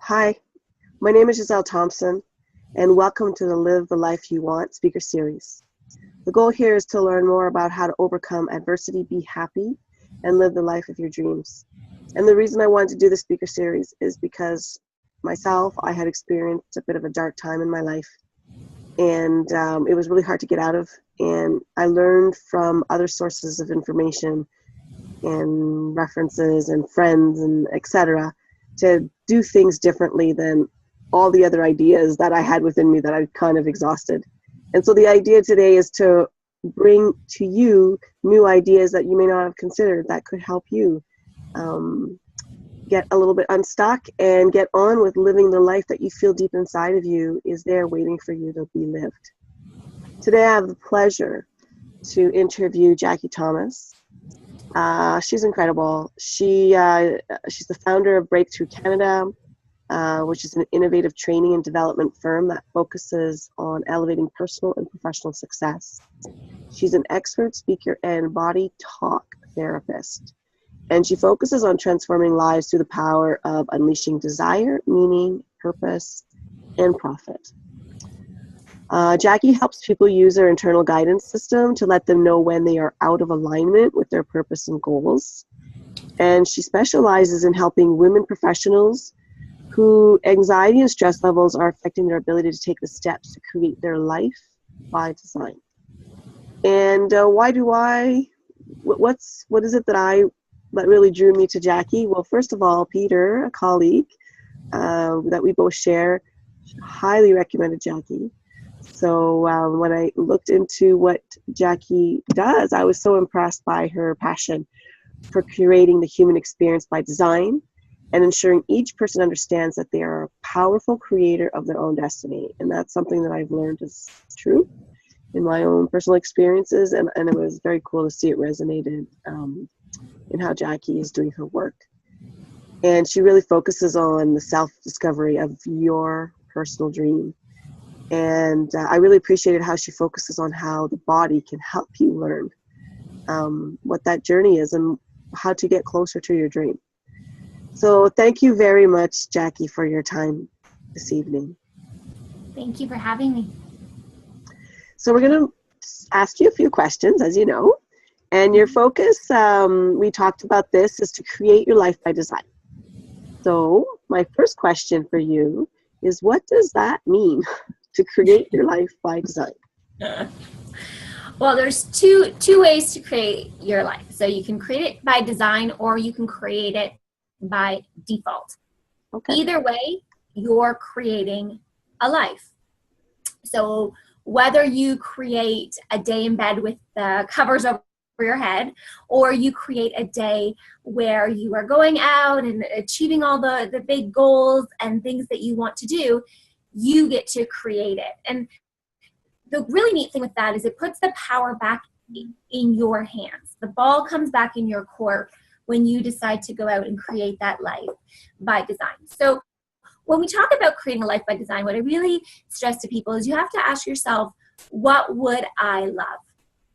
Hi, my name is Giselle Thompson, and welcome to the Live the Life You Want speaker series. The goal here is to learn more about how to overcome adversity, be happy, and live the life of your dreams. And the reason I wanted to do the speaker series is because myself, I had experienced a bit of a dark time in my life, and it was really hard to get out of. And I learned from other sources of information and references and friends and etc. to do things differently than all the other ideas that I had within me that I kind of exhausted. And so the idea today is to bring to you new ideas that you may not have considered that could help you get a little bit unstuck and get on with living the life that you feel deep inside of you is there waiting for you to be lived. Today I have the pleasure to interview Jackie Thomas. She's incredible. She's the founder of Breakthrough Canada, which is an innovative training and development firm that focuses on elevating personal and professional success. She's an expert speaker and body talk therapist, and she focuses on transforming lives through the power of unleashing desire, meaning, purpose, and profit. Jackie helps people use their internal guidance system to let them know when they are out of alignment with their purpose and goals. And she specializes in helping women professionals who anxiety and stress levels are affecting their ability to take the steps to create their life by design. And what is it that really drew me to Jackie? Well, first of all, Peter, a colleague that we both share, highly recommended Jackie. So when I looked into what Jackie does, I was so impressed by her passion for creating the human experience by design and ensuring each person understands that they are a powerful creator of their own destiny. And that's something that I've learned is true in my own personal experiences. And it was very cool to see it resonated in how Jackie is doing her work. And she really focuses on the self-discovery of your personal dream. And I really appreciated how she focuses on how the body can help you learn what that journey is and how to get closer to your dream. So thank you very much, Jackie, for your time this evening. Thank you for having me. So we're going to ask you a few questions, as you know. And your focus, we talked about this, is to create your life by design. So my first question for you is, what does that mean? To create your life by design? Well, there's two ways to create your life. So you can create it by design or you can create it by default. Okay. Either way, you're creating a life. So whether you create a day in bed with the covers over your head, or you create a day where you are going out and achieving all the big goals and things that you want to do, you get to create it. And the really neat thing with that is it puts the power back in your hands. The ball comes back in your court when you decide to go out and create that life by design. So when we talk about creating a life by design, what I really stress to people is you have to ask yourself, what would I love?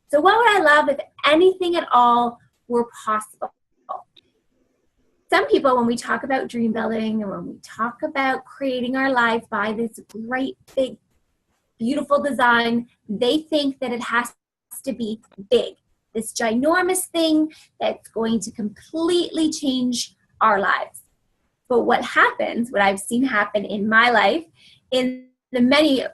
So what would I love if anything at all were possible? Some people, when we talk about dream building and when we talk about creating our life by this great, big, beautiful design, they think that it has to be big, this ginormous thing that's going to completely change our lives. But what happens, what I've seen happen in my life, in the many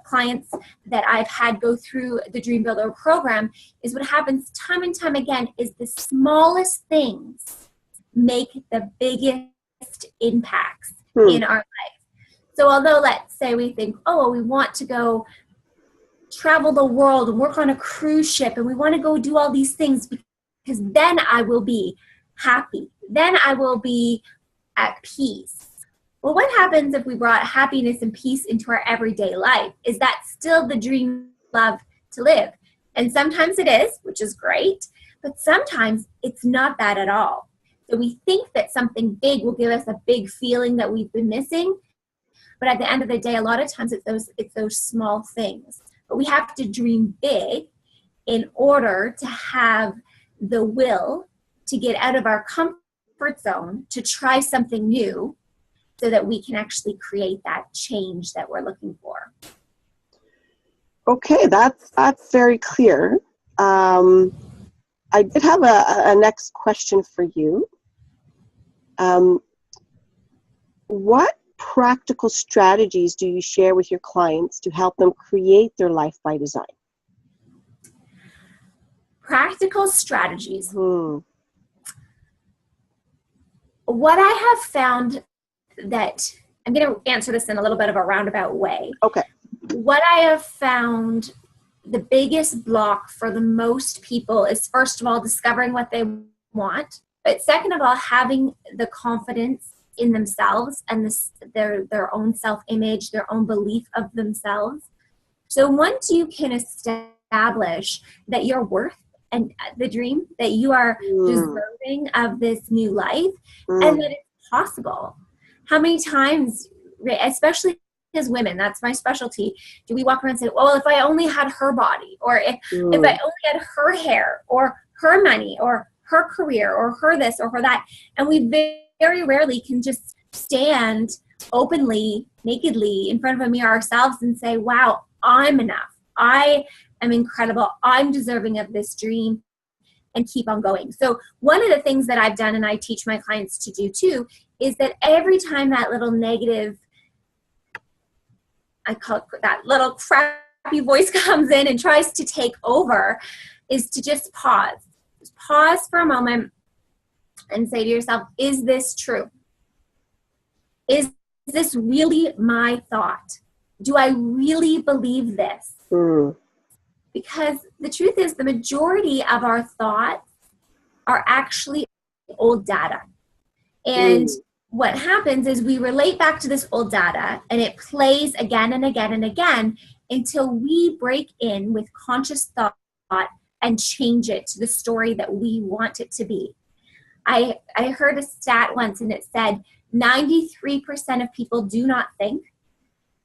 clients that I've had go through the Dream Builder program, is what happens time and time again is the smallest things make the biggest impacts in our life. So although let's say we think, oh, well, we want to go travel the world and work on a cruise ship and we want to go do all these things because then I will be happy. Then I will be at peace. Well, what happens if we brought happiness and peace into our everyday life? Is that still the dream love to live? And sometimes it is, which is great, but sometimes it's not that at all. So we think that something big will give us a big feeling that we've been missing. But at the end of the day, a lot of times it's those small things. But we have to dream big in order to have the will to get out of our comfort zone, to try something new, so that we can actually create that change that we're looking for. Okay, that's very clear. I did have a next question for you. What practical strategies do you share with your clients to help them create their life by design? Practical strategies. What I have found, that I'm going to answer this in a little bit of a roundabout way. Okay. What I have found the biggest block for the most people is, first of all, discovering what they want, but second of all, having the confidence in themselves and their own self-image, their own belief of themselves. So once you can establish that you're worth and the dream, that you are deserving of this new life, and that it's possible. How many times, especially as women, that's my specialty, do we walk around and say, well, if I only had her body, or if I only had her hair, or her money, or her career, or her this, or her that. And we very rarely can just stand openly, nakedly in front of a mirror ourselves and say, wow, I'm enough. I am incredible. I'm deserving of this dream, and keep on going. So one of the things that I've done, and I teach my clients to do too, is that every time that little negative, I call it that little crappy voice, comes in and tries to take over, is to just pause. Just pause for a moment and say to yourself, is this true? Is this really my thought? Do I really believe this? Because the truth is, the majority of our thoughts are actually old data. And what happens is we relate back to this old data, and it plays again and again and again until we break in with conscious thought and change it to the story that we want it to be. I heard a stat once, and it said 93% of people do not think,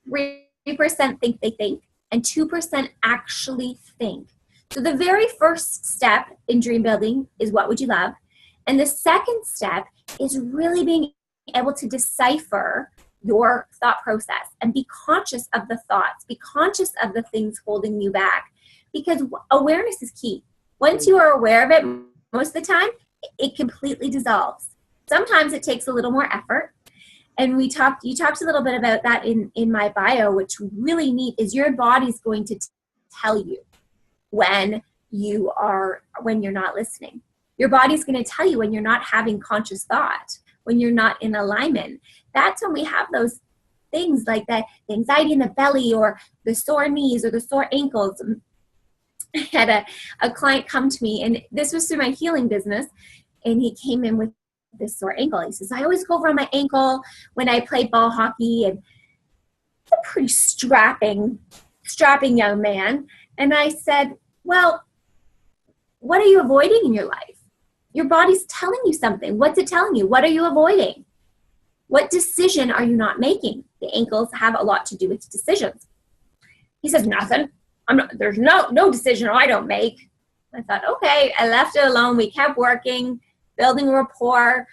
3% think they think, and 2% actually think. So the very first step in dream building is, what would you love? And the second step is really being able to decipher your thought process and be conscious of the thoughts, be conscious of the things holding you back, because awareness is key. Once you are aware of it, most of the time, it completely dissolves. Sometimes it takes a little more effort. And you talked a little bit about that in my bio, which really neat is your body's going to tell you when you're not listening. Your body's going to tell you when you're not having conscious thought, when you're not in alignment. That's when we have those things like that, the anxiety in the belly, or the sore knees, or the sore ankles. I had a client come to me, and this was through my healing business, and he came in with this sore ankle. He says, I always go over on my ankle when I play ball hockey, and he's a pretty strapping young man. And I said, well, what are you avoiding in your life? Your body's telling you something. What's it telling you? What are you avoiding? What decision are you not making? The ankles have a lot to do with decisions. He says, nothing. There's no decision I don't make. I thought, okay. I left it alone. We kept working, building rapport.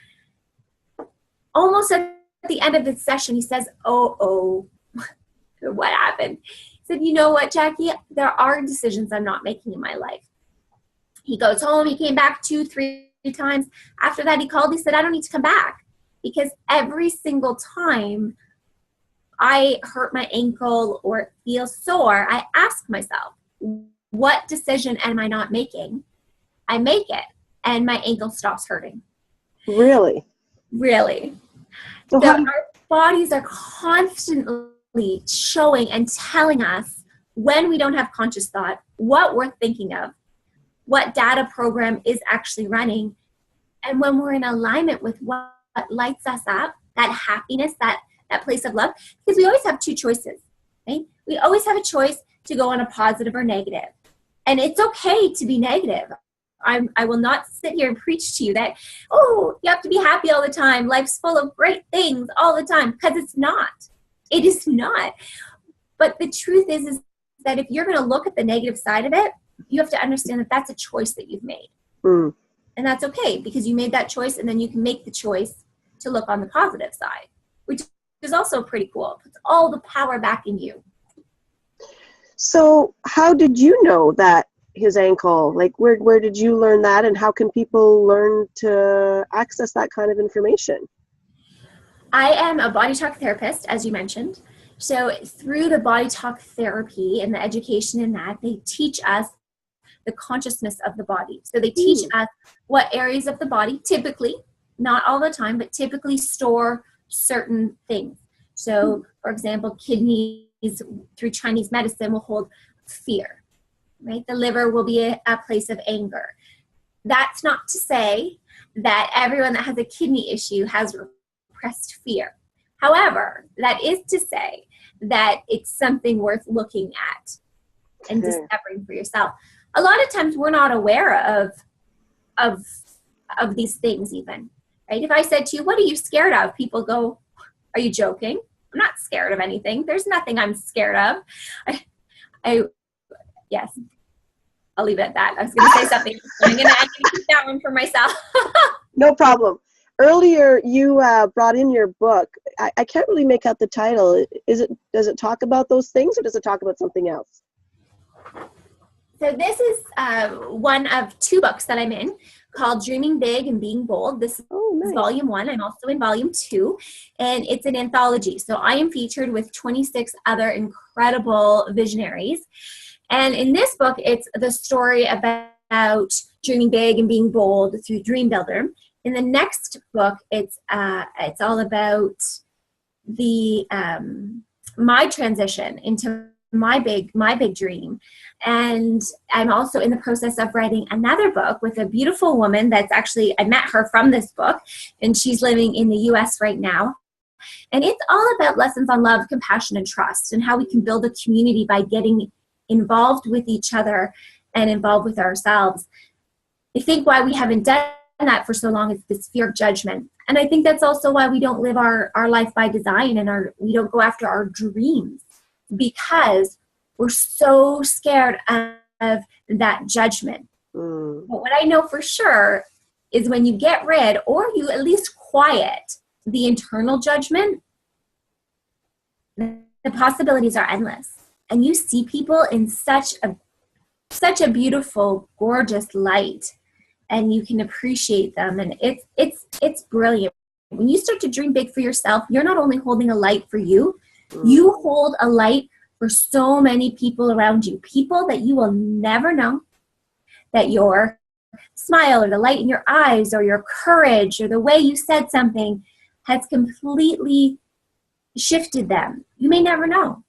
Almost at the end of the session, he says, oh, what happened? He said, you know what, Jackie? There are decisions I'm not making in my life. He goes home. He came back 2-3 times. After that, he called. He said, I don't need to come back, because every single time I hurt my ankle or feel sore, I ask myself, what decision am I not making? I make it, and my ankle stops hurting. Really? Really. So our bodies are constantly showing and telling us when we don't have conscious thought, what we're thinking of, what data program is actually running. And when we're in alignment with what lights us up, that happiness, that place of love, because we always have two choices, right? We always have a choice to go on a positive or negative. And it's okay to be negative. I will not sit here and preach to you that, oh, you have to be happy all the time. Life's full of great things all the time, because it's not. It is not. But the truth is that if you're going to look at the negative side of it, you have to understand that that's a choice that you've made. And that's okay, because you made that choice, and then you can make the choice to look on the positive side, which is also pretty cool. It puts all the power back in you. So how did you know that his ankle, like where did you learn that, and how can people learn to access that kind of information? I am a body talk therapist, as you mentioned. So through the body talk therapy and the education in that, they teach us the consciousness of the body. So they teach us what areas of the body, typically, not all the time, but typically store certain things. So, for example, kidneys through Chinese medicine will hold fear, right? The liver will be a place of anger. That's not to say that everyone that has a kidney issue has repressed fear. However, that is to say that it's something worth looking at and discovering for yourself. A lot of times we're not aware of these things even, right? If I said to you, what are you scared of? People go, are you joking? I'm not scared of anything. There's nothing I'm scared of. Yes, I'll leave it at that. I was going to say something. I'm going to keep that one for myself. No problem. Earlier, you brought in your book. I can't really make out the title. Does it talk about those things, or does it talk about something else? So this is one of two books that I'm in called Dreaming Big and Being Bold. This is volume 1. I'm also in volume 2, and it's an anthology. So I am featured with 26 other incredible visionaries. And in this book, it's the story about dreaming big and being bold through Dream Builder. In the next book, it's all about the my transition into my big dream. And I'm also in the process of writing another book with a beautiful woman that's actually, I met her from this book, and she's living in the US right now. And it's all about lessons on love, compassion, and trust, and how we can build a community by getting involved with each other and involved with ourselves. I think why we haven't done that for so long is this fear of judgment. And I think that's also why we don't live our life by design, and we don't go after our dreams, because we're so scared of that judgment. But what I know for sure is when you get rid, or you at least quiet, the internal judgment, the possibilities are endless. And you see people in such a beautiful, gorgeous light, and you can appreciate them, and it's brilliant. When you start to dream big for yourself, you're not only holding a light for you, you hold a light for so many people around you, people that you will never know, that your smile or the light in your eyes or your courage or the way you said something has completely shifted them. You may never know.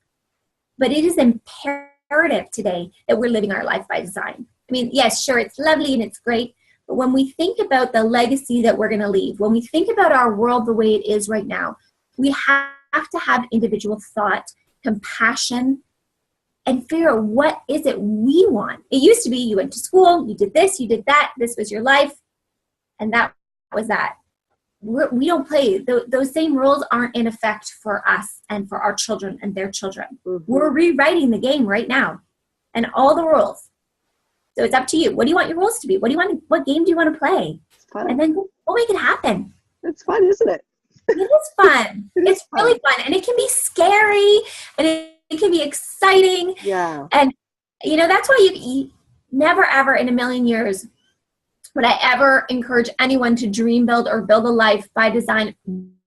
But it is imperative today that we're living our life by design. I mean, yes, sure, it's lovely and it's great, but when we think about the legacy that we're going to leave, when we think about our world the way it is right now, we have to have individual thought, compassion, and figure out what is it we want. It used to be you went to school, you did this, you did that, this was your life, and that was that. We don't play. Those same rules aren't in effect for us and for our children and their children. We're rewriting the game right now, and all the rules. So it's up to you. What do you want your rules to be? What game do you want to play? And then go make it happen. It's fun, isn't it? It is fun. It's really fun, and it can be scary, and it can be exciting. Yeah. And that's why you never ever in a million years would I ever encourage anyone to dream build or build a life by design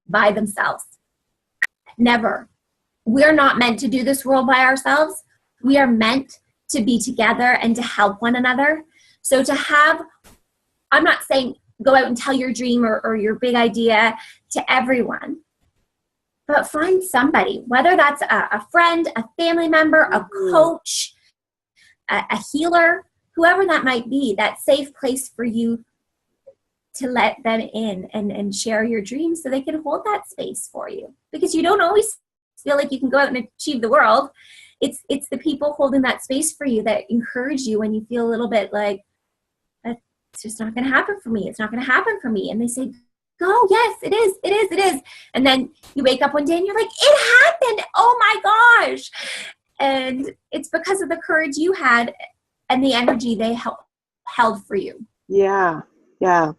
by themselves. Never. We're not meant to do this world by ourselves. We are meant to be together and to help one another. So I'm not saying go out and tell your dream or your big idea to everyone, but find somebody, whether that's a friend, a family member, a coach, a healer, whoever that might be, that safe place for you to let them in and share your dreams so they can hold that space for you. Because you don't always feel like you can go out and achieve the world. It's the people holding that space for you that encourage you when you feel a little bit like, it's just not going to happen for me. It's not going to happen for me. And they say, go, yes, it is, it is, it is. And then you wake up one day and you're like, it happened. Oh my gosh. And it's because of the courage you had and the energy they held for you. Yeah. I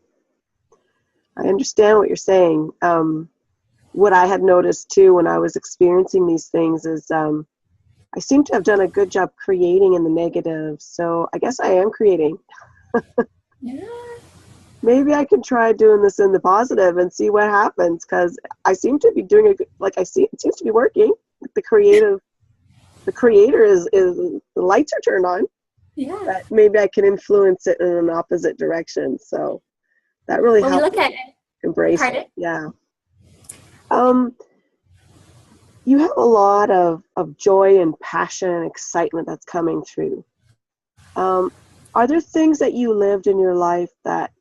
understand what you're saying. what I had noticed too when I was experiencing these things is I seem to have done a good job creating in the negative. So I guess I am creating. Yeah. Maybe I can try doing this in the positive and see what happens, because I seem to be doing it seems to be working. The creator is the lights are turned on. Yeah. But maybe I can influence it in an opposite direction. So that really helps. Look at it. Embrace it. Yeah. You have a lot of joy and passion and excitement that's coming through. Are there things that you lived in your life that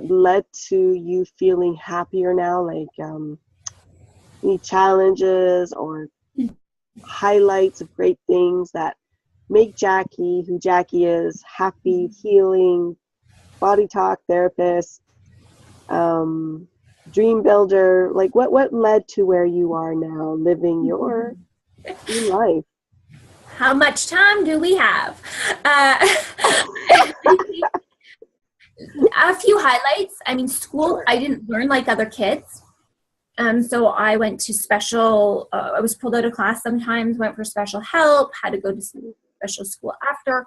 led to you feeling happier now, like any challenges or highlights of great things that make Jackie who Jackie is, happy, healing, body talk therapist, dream builder? Like what led to where you are now, living your life? How much time do we have? A few highlights. I mean, school, I didn't learn like other kids. So I went to special, I was pulled out of class sometimes, went for special help, had to go to special school after.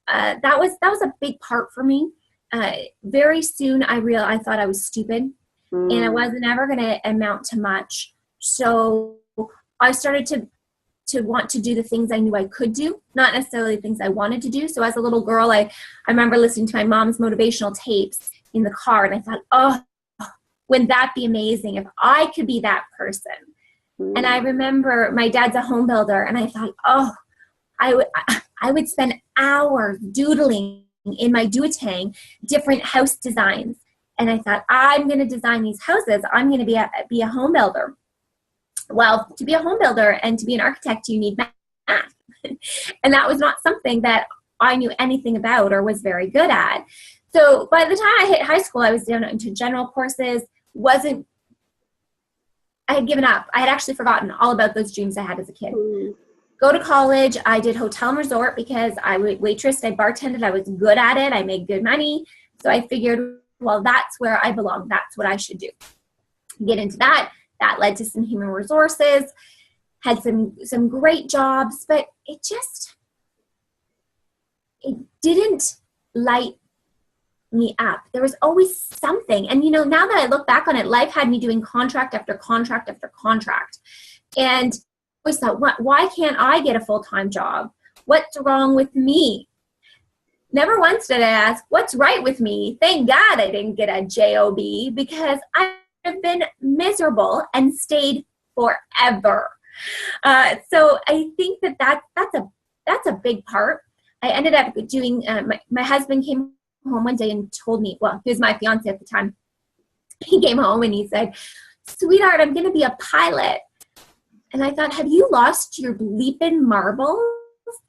That was a big part for me. Very soon I thought I was stupid and I wasn't ever going to amount to much. So I started to want to do the things I knew I could do, not necessarily the things I wanted to do. So as a little girl, I remember listening to my mom's motivational tapes in the car, and I thought, oh, wouldn't that be amazing if I could be that person? And I remember my dad's a home builder, and I thought, oh, I would spend hours doodling in my duotang different house designs. And I thought, I'm going to design these houses. I'm going to be a home builder. Well, to be a home builder and to be an architect, you need math. And that was not something that I knew anything about or was very good at. So by the time I hit high school, I was down into general courses. I had given up. I had actually forgotten all about those dreams I had as a kid. Go to college. I did hotel and resort because I waitressed, I bartended. I was good at it. I made good money. So I figured, well, that's where I belong. That's what I should do. Get into that. That led to some human resources, had some great jobs, but it didn't light me up. There was always something. And, now that I look back on it, life had me doing contract after contract after contract. And I always thought, why can't I get a full-time job? What's wrong with me? Never once did I ask, what's right with me? Thank God I didn't get a job, because I have been miserable and stayed forever. So I think that's a big part. I ended up doing, my husband came home one day and told me, well, he was my fiance at the time. He came home and he said, sweetheart, I'm going to be a pilot. And I thought, have you lost your bleeping marbles?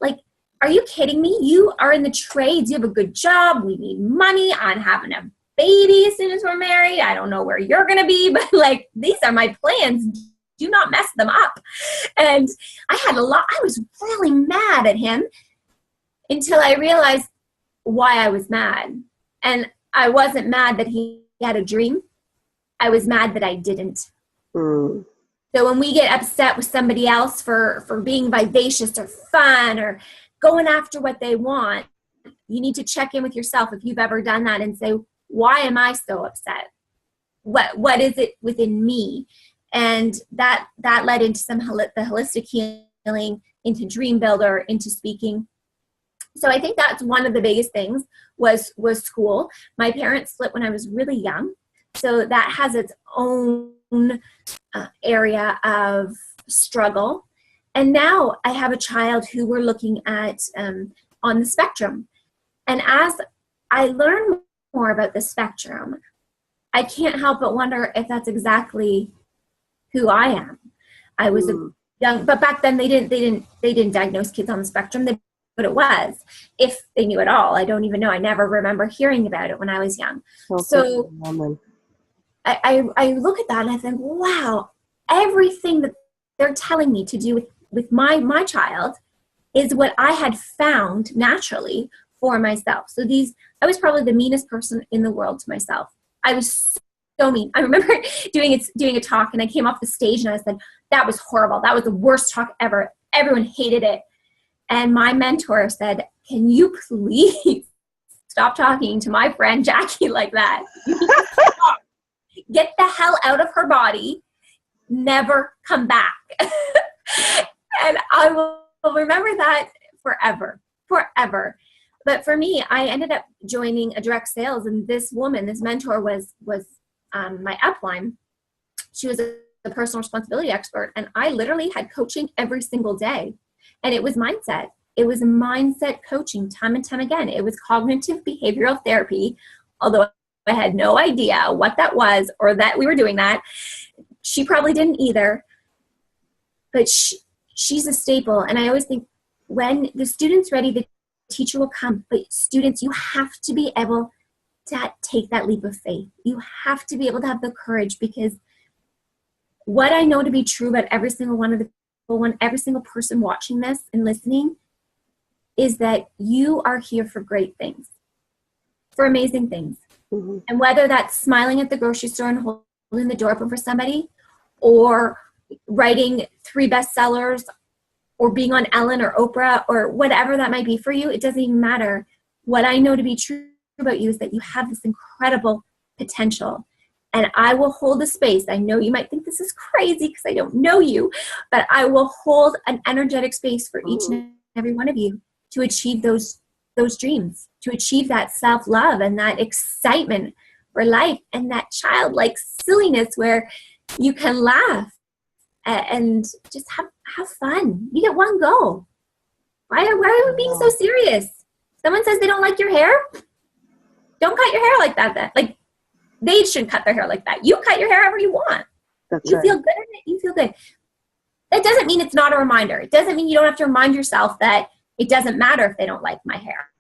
Like, are you kidding me? You are in the trades. You have a good job. We need money. I'm having a baby as soon as we're married. I don't know where you're going to be, but like, these are my plans. Do not mess them up. And I was really mad at him until I realized why I was mad. And I wasn't mad that he had a dream. I was mad that I didn't. So when we get upset with somebody else for being vivacious or fun or going after what they want, you need to check in with yourself if you've ever done that and say, why am I so upset? What is it within me? And that led into the holistic healing, into dream builder, into speaking. So I think that's one of the biggest things was school. My parents split when I was really young. So that has its own area of struggle. And now I have a child who we're looking at on the spectrum. And as I learn more about the spectrum, I can't help but wonder if that's exactly who I am. I was young, but back then they didn't diagnose kids on the spectrum. They knew what it was, if they knew at all. I don't even know. I never remember hearing about it when I was young. So I look at that and I think, wow, everything that they're telling me to do with my child is what I had found naturally for myself. So I was probably the meanest person in the world to myself. I was so mean. I remember doing a talk, and I came off the stage and I said, that was horrible. That was the worst talk ever. Everyone hated it. And my mentor said, can you please stop talking to my friend Jackie like that? Get the hell out of her body. Never come back. And I will remember that forever. But for me, I ended up joining a direct sales, and this woman, this mentor was my upline. She was a personal responsibility expert, and I literally had coaching every single day. And it was mindset. It was mindset coaching time and time again. It was cognitive behavioral therapy, although I had no idea what that was or that we were doing that. She probably didn't either. But she's a staple. And I always think when the student's ready, the teacher will come. But students, you have to be able to take that leap of faith. You have to be able to have the courage, because what I know to be true about every single one of the people, every single person watching this and listening, is that you are here for great things, for amazing things. Mm-hmm. And whether that's smiling at the grocery store and holding the door open for somebody, or writing 3 bestsellers, or being on Ellen or Oprah, or whatever that might be for you, it doesn't even matter. What I know to be true about you is that you have this incredible potential. And I will hold a space. I know you might think this is crazy because I don't know you, but I will hold an energetic space for each and every one of you to achieve those dreams, to achieve that self-love and that excitement for life and that childlike silliness where you can laugh and just have fun. You get one go. Why are we being so serious? Someone says they don't like your hair? Don't cut your hair like that then. Like, they shouldn't cut their hair like that. You cut your hair however you want. That's you right. feel good in it. You feel good. That doesn't mean it's not a reminder. It doesn't mean you don't have to remind yourself that it doesn't matter if they don't like my hair,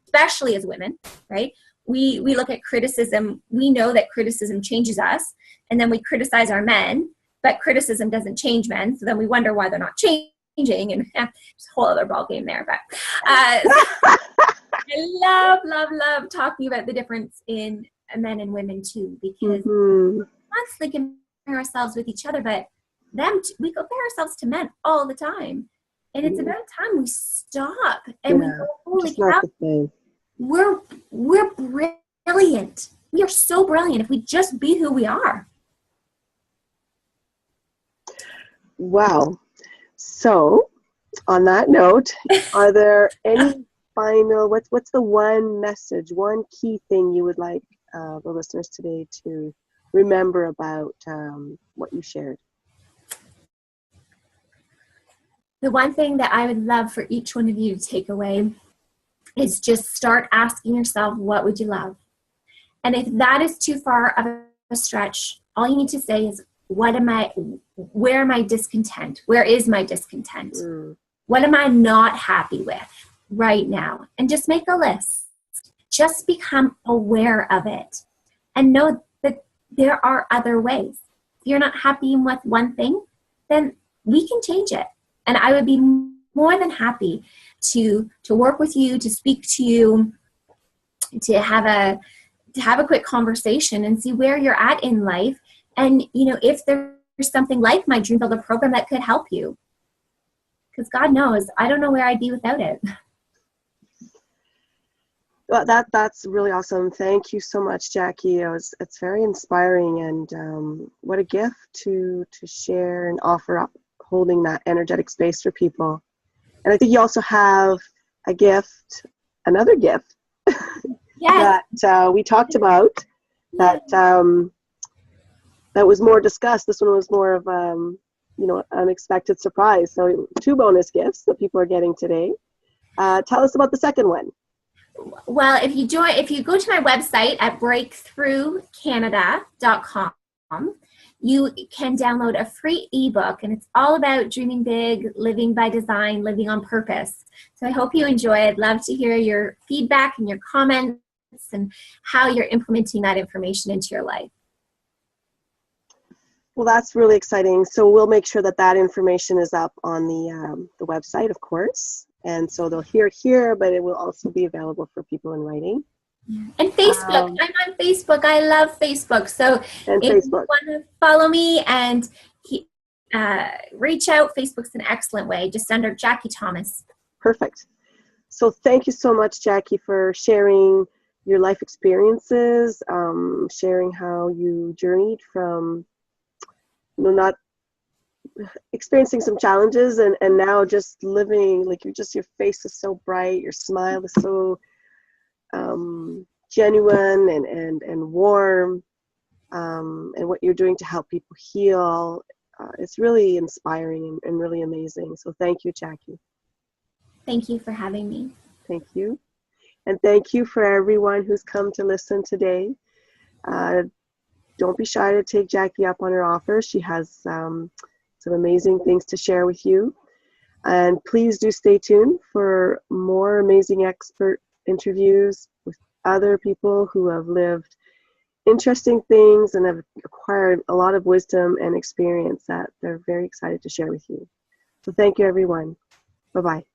especially as women, right? We look at criticism. We know that criticism changes us, and then we criticize our men, but criticism doesn't change men. So then we wonder why they're not changing, and it's a whole other ball game there. But I love talking about the difference in men and women too, because we constantly compare ourselves with each other, but we compare ourselves to men all the time. And it's about time we stop and we go, holy cow, we're brilliant. We are so brilliant if we just be who we are. Wow. So on that note, are there any final, what's the one message, one key thing you would like the listeners today to remember about what you shared? The one thing that I would love for each one of you to take away is just start asking yourself, what would you love? And if that is too far of a stretch, all you need to say is, where am I discontent? Where is my discontent? What am I not happy with right now? And just make a list. Just become aware of it and know that there are other ways. If you're not happy with one thing, then we can change it. And I would be more than happy to work with you, to speak to you, to have a quick conversation and see where you're at in life. And, if there's something like my Dream Builder program that could help you. Because God knows, I don't know where I'd be without it. Well, that's really awesome. Thank you so much, Jackie. It's very inspiring, and what a gift to share and offer up, holding that energetic space for people. And I think you also have another gift Yes. that we talked about that was more discussed. This one was more of unexpected surprise. So 2 bonus gifts that people are getting today. Tell us about the second one. Well, if you go to my website at breakthroughcanada.com, you can download a free ebook, and it's all about dreaming big, living by design, living on purpose. So I hope you enjoy it. I'd love to hear your feedback and your comments and how you're implementing that information into your life. Well, that's really exciting. So we'll make sure that information is up on the website, of course. And so they'll hear it here, but it will also be available for people in writing. And Facebook, I'm on Facebook. I love Facebook. So and if Facebook. you want to follow me and reach out, Facebook's an excellent way. Just under Jackie Thomas. Perfect. So thank you so much, Jackie, for sharing your life experiences, sharing how you journeyed from, you know, not experiencing some challenges and now just living, like your face is so bright, your smile is so genuine and warm, and what you're doing to help people heal. It's really inspiring and really amazing. So thank you, Jackie. Thank you for having me. Thank you. And thank you for everyone who's come to listen today. Don't be shy to take Jackie up on her offer. She has some amazing things to share with you. And please do stay tuned for more amazing expert interviews with other people who have lived interesting things and have acquired a lot of wisdom and experience that they're very excited to share with you. So thank you, everyone. Bye-bye.